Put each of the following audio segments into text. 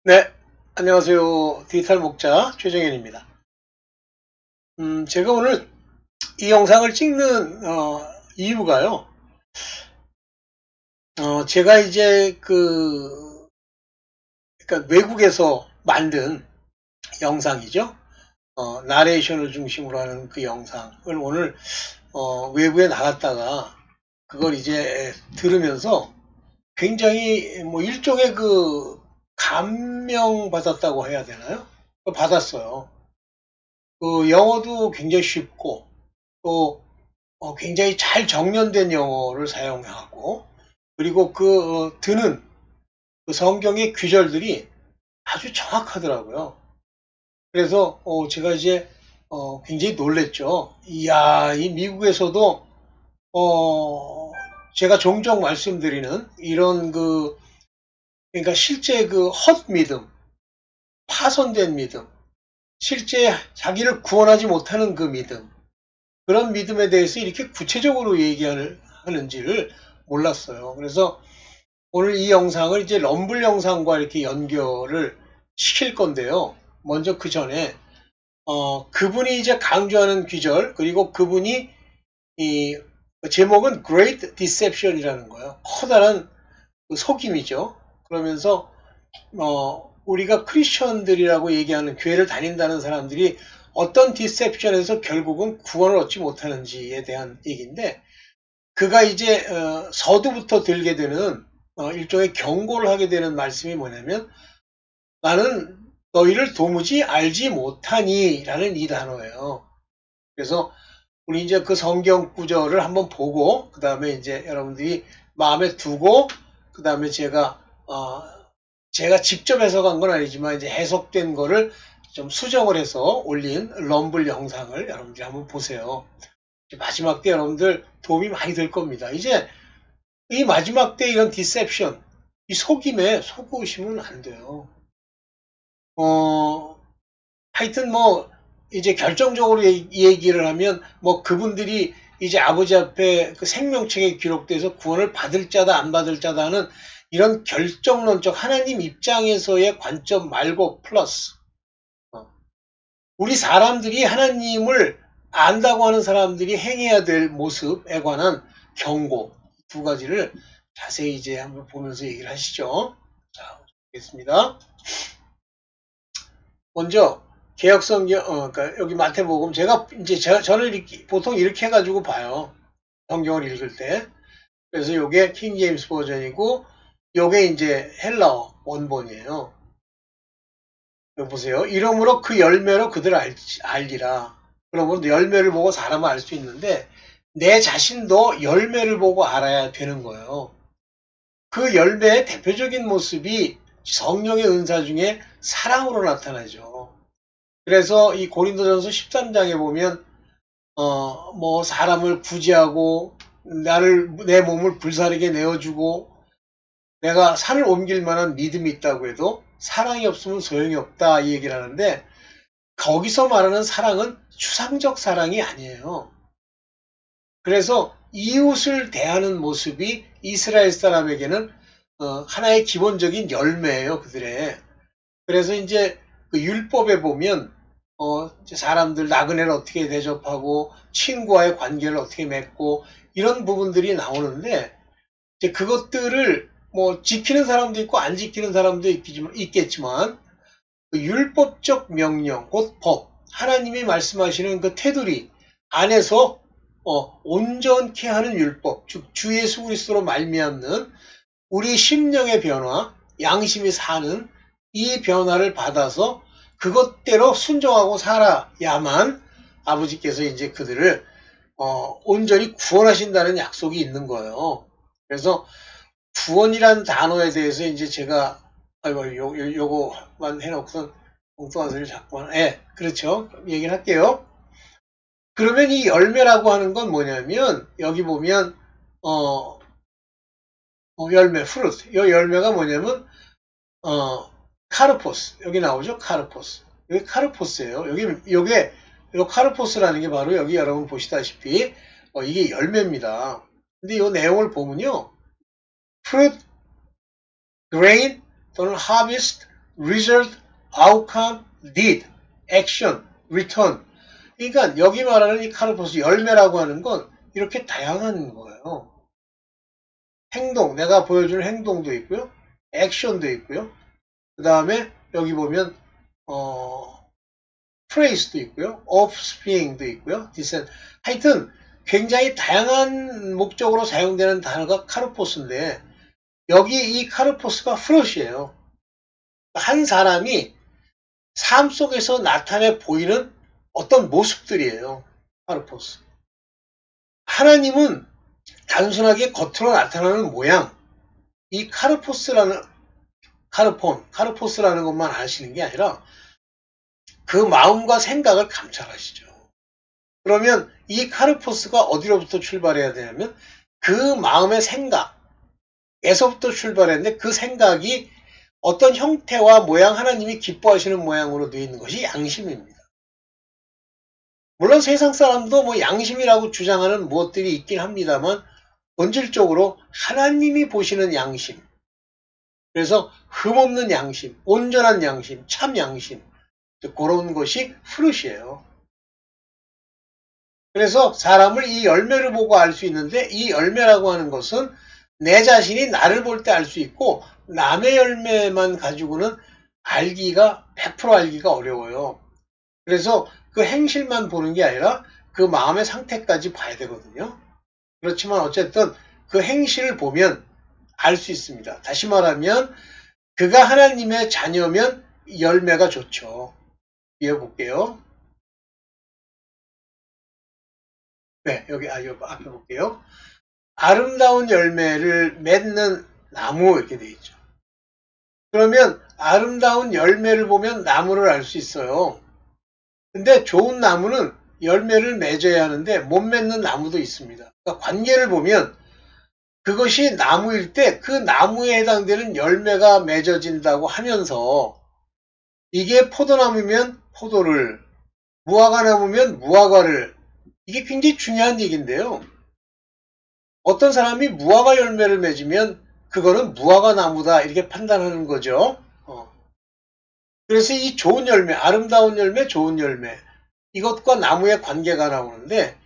네, 안녕하세요. 디지털 목자 최정현입니다. 제가 오늘 이 영상을 찍는 이유가요. 제가 이제 그러니까 외국에서 만든 영상이죠. 나레이션을 중심으로 하는 그 영상을 오늘 외부에 나갔다가 그걸 이제 들으면서 굉장히 뭐 일종의 그 감명 받았다고 해야 되나요? 받았어요. 그 영어도 굉장히 쉽고 또 굉장히 잘 정연된 영어를 사용하고 그리고 드는 그 성경의 규절들이 아주 정확하더라고요. 그래서 제가 이제 굉장히 놀랬죠. 이야, 이 미국에서도 어, 제가 종종 말씀드리는 이런 그러니까 실제 그 헛 믿음, 파손된 믿음, 실제 자기를 구원하지 못하는 그 믿음, 그런 믿음에 대해서 이렇게 구체적으로 얘기하는지를 몰랐어요. 그래서 오늘 이 영상을 이제 럼블 영상과 이렇게 연결을 시킬 건데요. 먼저 그 전에 그분이 이제 강조하는 귀절 그리고 그분이 이 제목은 Great Deception이라는 거예요. 커다란 그 속임이죠. 그러면서 우리가 크리스천들이라고 얘기하는 교회를 다닌다는 사람들이 어떤 디셉션에서 결국은 구원을 얻지 못하는지에 대한 얘기인데 그가 이제 서두부터 들게 되는 일종의 경고를 하게 되는 말씀이 뭐냐면 나는 너희를 도무지 알지 못하니 라는 이 단어예요. 그래서 우리 이제 그 성경 구절을 한번 보고 그 다음에 이제 여러분들이 마음에 두고 그 다음에 제가 직접 해석한 건 아니지만 이제 해석된 거를 좀 수정을 해서 올린 럼블 영상을 여러분들이 한번 보세요. 마지막 때 여러분들 도움이 많이 될 겁니다. 이제 이 마지막 때 이런 디셉션, 이 속임에 속으시면 안 돼요. 어, 하여튼 뭐 이제 결정적으로 얘기를 하면 뭐 그분들이 이제 아버지 앞에 그 생명책에 기록돼서 구원을 받을 자다 안 받을 자다는 이런 결정론적 하나님 입장에서의 관점 말고 플러스 우리 사람들이 하나님을 안다고 하는 사람들이 행해야 될 모습에 관한 경고 두 가지를 자세히 이제 한번 보면서 얘기를 하시죠. 자, 보겠습니다. 먼저 개혁성경, 그러니까 여기 마태복음 저는 보통 이렇게 해가지고 봐요. 성경을 읽을 때. 그래서 요게 킹 제임스 버전이고 요게 이제 헬라어 원본이에요. 여기 보세요. 이러므로 그 열매로 그들 알리라. 그러면 열매를 보고 사람을 알 수 있는데 내 자신도 열매를 보고 알아야 되는 거예요. 그 열매의 대표적인 모습이 성령의 은사 중에 사랑으로 나타나죠. 그래서 이 고린도전서 13장에 보면 뭐 사람을 구제하고 내 몸을 불사르게 내어주고 내가 산을 옮길 만한 믿음이 있다고 해도 사랑이 없으면 소용이 없다 이 얘기를 하는데 거기서 말하는 사랑은 추상적 사랑이 아니에요. 그래서 이웃을 대하는 모습이 이스라엘 사람에게는 하나의 기본적인 열매예요, 그들의. 그래서 이제 그 율법에 보면 사람들 나그네를 어떻게 대접하고 친구와의 관계를 어떻게 맺고 이런 부분들이 나오는데 이제 그것들을 뭐 지키는 사람도 있고 안 지키는 사람도 있겠지만 그 율법적 명령, 곧 법, 하나님이 말씀하시는 그 테두리 안에서 온전케 하는 율법, 즉 주 예수 그리스도로 말미암는 우리 심령의 변화, 양심이 사는 이 변화를 받아서 그것대로 순종하고 살아야만 아버지께서 이제 그들을 온전히 구원하신다는 약속이 있는 거예요. 그래서 구원이란 단어에 대해서 이제 제가 아이고 요거만 해놓고선 엉뚱한 소리를 자꾸만 그렇죠. 얘기를 할게요. 그러면 이 열매라고 하는 건 뭐냐면 여기 보면 열매 프루트 이 열매가 뭐냐면 카르포스 여기 나오죠. 카르포스 여기 카르포스예요. 요게 요 카르포스라는 게 바로 여기 여러분 보시다시피 이게 열매입니다. 근데 이 내용을 보면요. fruit, grain 또는 harvest result, outcome, need, action, return. 그러니까 여기 말하는 이 카르포스 열매라고 하는 건 이렇게 다양한 거예요. 행동, 내가 보여주는 행동도 있고요. 액션도 있고요. 그 다음에 여기 보면 phrase도 있고요. offspring도 있고요. descent. 하여튼 굉장히 다양한 목적으로 사용되는 단어가 카르포스인데 여기 이 카르포스가 프롯이에요. 한 사람이 삶 속에서 나타내 보이는 어떤 모습들이에요. 카르포스. 하나님은 단순하게 겉으로 나타나는 모양, 이 카르포스라는 것만 아시는 게 아니라 그 마음과 생각을 감찰하시죠. 그러면 이 카르포스가 어디로부터 출발해야 되냐면 그 마음의 생각에서부터 출발했는데 그 생각이 어떤 형태와 모양, 하나님이 기뻐하시는 모양으로 되어 있는 것이 양심입니다. 물론 세상 사람도 뭐 양심이라고 주장하는 무엇들이 있긴 합니다만 본질적으로 하나님이 보시는 양심, 그래서 흠없는 양심, 온전한 양심, 참 양심, 그런 것이 프룻이에요. 그래서 사람을 이 열매를 보고 알 수 있는데 이 열매라고 하는 것은 내 자신이 나를 볼 때 알 수 있고 남의 열매만 가지고는 100% 알기가 어려워요. 그래서 그 행실만 보는 게 아니라 그 마음의 상태까지 봐야 되거든요. 그렇지만 어쨌든 그 행실을 보면 알 수 있습니다. 다시 말하면 그가 하나님의 자녀면 열매가 좋죠. 이어볼게요. 네, 여기 앞에 볼게요. 아름다운 열매를 맺는 나무 이렇게 되어 있죠. 그러면 아름다운 열매를 보면 나무를 알 수 있어요. 근데 좋은 나무는 열매를 맺어야 하는데 못 맺는 나무도 있습니다. 그러니까 관계를 보면 그것이 나무일 때 그 나무에 해당되는 열매가 맺어진다고 하면서 이게 포도나무면 포도를, 무화과나무면 무화과를, 이게 굉장히 중요한 얘기인데요. 어떤 사람이 무화과 열매를 맺으면 그거는 무화과 나무다 이렇게 판단하는 거죠. 그래서 이 좋은 열매, 아름다운 열매, 좋은 열매, 이것과 나무의 관계가 나오는데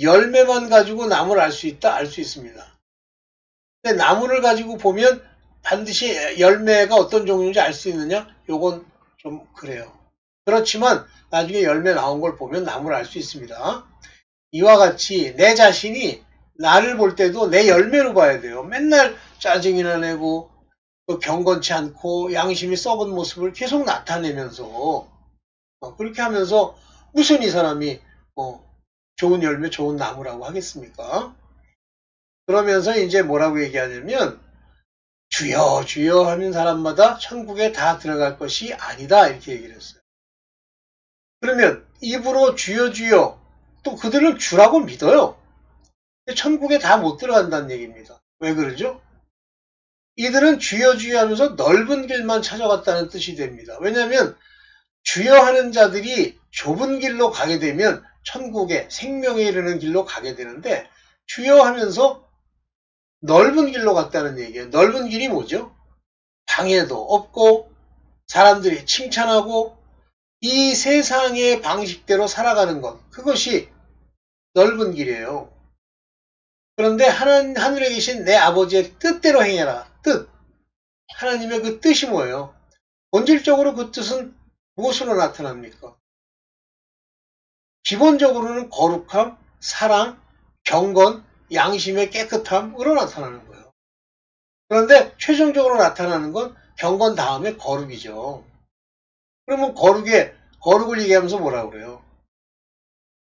열매만 가지고 나무를 알 수 있다? 알 수 있습니다. 근데 나무를 가지고 보면 반드시 열매가 어떤 종류인지 알 수 있느냐? 요건 좀 그래요. 그렇지만 나중에 열매 나온 걸 보면 나무를 알 수 있습니다. 이와 같이 내 자신이 나를 볼 때도 내 열매로 봐야 돼요. 맨날 짜증이나 내고 경건치 않고 양심이 썩은 모습을 계속 나타내면서 그렇게 하면서 무슨 이 사람이 좋은 열매 좋은 나무라고 하겠습니까? 그러면서 이제 뭐라고 얘기하냐면 주여 주여 하는 사람마다 천국에 다 들어갈 것이 아니다 이렇게 얘기를 했어요. 그러면 입으로 주여 주여 또 그들은 주라고 믿어요. 천국에 다 못 들어간다는 얘기입니다. 왜 그러죠? 이들은 주여 주여 하면서 넓은 길만 찾아갔다는 뜻이 됩니다. 왜냐하면 주여 하는 자들이 좁은 길로 가게 되면 천국에 생명에 이르는 길로 가게 되는데 주여 하면서 넓은 길로 갔다는 얘기예요. 넓은 길이 뭐죠? 방해도 없고 사람들이 칭찬하고 이 세상의 방식대로 살아가는 것, 그것이 넓은 길이에요. 그런데 하늘에 계신 내 아버지의 뜻대로 행해라. 뜻. 하나님의 그 뜻이 뭐예요? 본질적으로 그 뜻은 무엇으로 나타납니까? 기본적으로는 거룩함, 사랑, 경건, 양심의 깨끗함으로 나타나는 거예요. 그런데 최종적으로 나타나는 건 경건 다음에 거룩이죠. 그러면 거룩을 얘기하면서 뭐라고 그래요?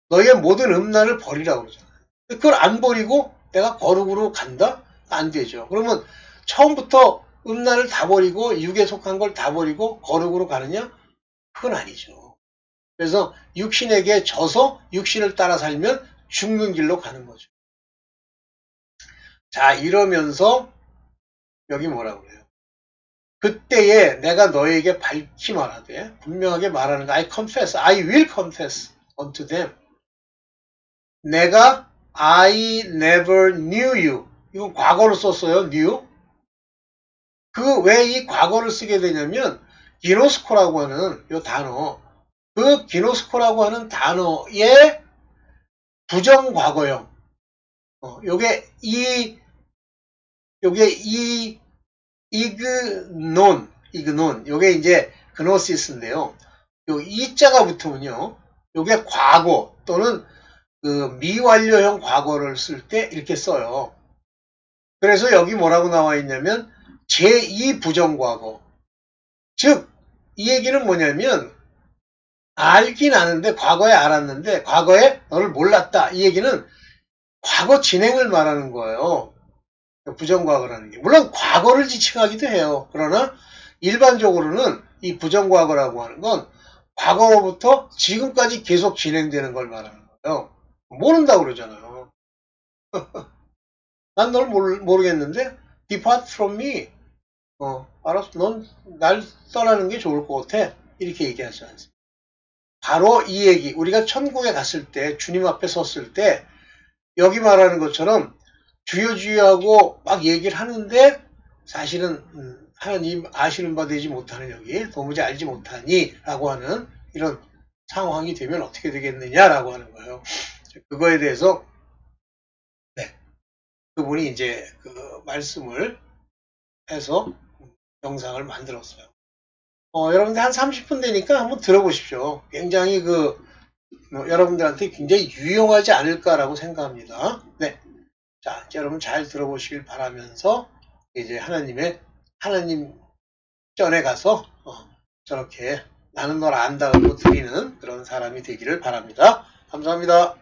너희의 모든 음란을 버리라고 그러잖아요. 그걸 안 버리고 내가 거룩으로 간다? 안 되죠. 그러면 처음부터 음란을 다 버리고 육에 속한 걸 다 버리고 거룩으로 가느냐? 그건 아니죠. 그래서 육신에게 져서 육신을 따라 살면 죽는 길로 가는 거죠. 자, 이러면서 여기 뭐라고 그래요? 그때에 내가 너에게 밝히 말하되 분명하게 말하는 거 I will confess unto them. 내가 I never knew you. 이건 과거로 썼어요. knew. 왜 이 과거를 쓰게 되냐면 기노스코라고 하는 요 단어, 그 기노스코라고 하는 단어의 부정과거형, 요게 이그논, 요게 이제 그노시스인데요. 요 이자가 붙으면요, 요게 과거 또는 그 미완료형 과거를 쓸 때 이렇게 써요. 그래서 여기 뭐라고 나와 있냐면 제2 부정과거. 즉, 이 얘기는 뭐냐면 알긴 아는데 과거에 알았는데 과거에 너를 몰랐다. 이 얘기는 과거 진행을 말하는 거예요. 부정과거라는 게. 물론 과거를 지칭하기도 해요. 그러나 일반적으로는 이 부정과거라고 하는 건 과거로부터 지금까지 계속 진행되는 걸 말하는 거예요. 모른다고 그러잖아요. 난 널 모르겠는데 depart from me. 알았어. 넌 날 떠나는 게 좋을 것 같아. 이렇게 얘기하지 않습니까? 바로 이 얘기. 우리가 천국에 갔을 때 주님 앞에 섰을 때 여기 말하는 것처럼 주여 하고 얘기를 하는데 사실은 하나님 아시는 바 되지 못하는 여기 도무지 알지 못하니 라고 하는 이런 상황이 되면 어떻게 되겠느냐라고 하는 거예요. 그거에 대해서 네, 그분이 이제 그 말씀을 해서 영상을 만들었어요. 여러분들 한 30분 되니까 한번 들어보십시오. 굉장히 여러분들한테 굉장히 유용하지 않을까라고 생각합니다. 네. 자, 여러분 잘 들어보시길 바라면서 이제 하나님 전에 가서 저렇게 나는 널 안다고 드리는 그런 사람이 되기를 바랍니다. 감사합니다.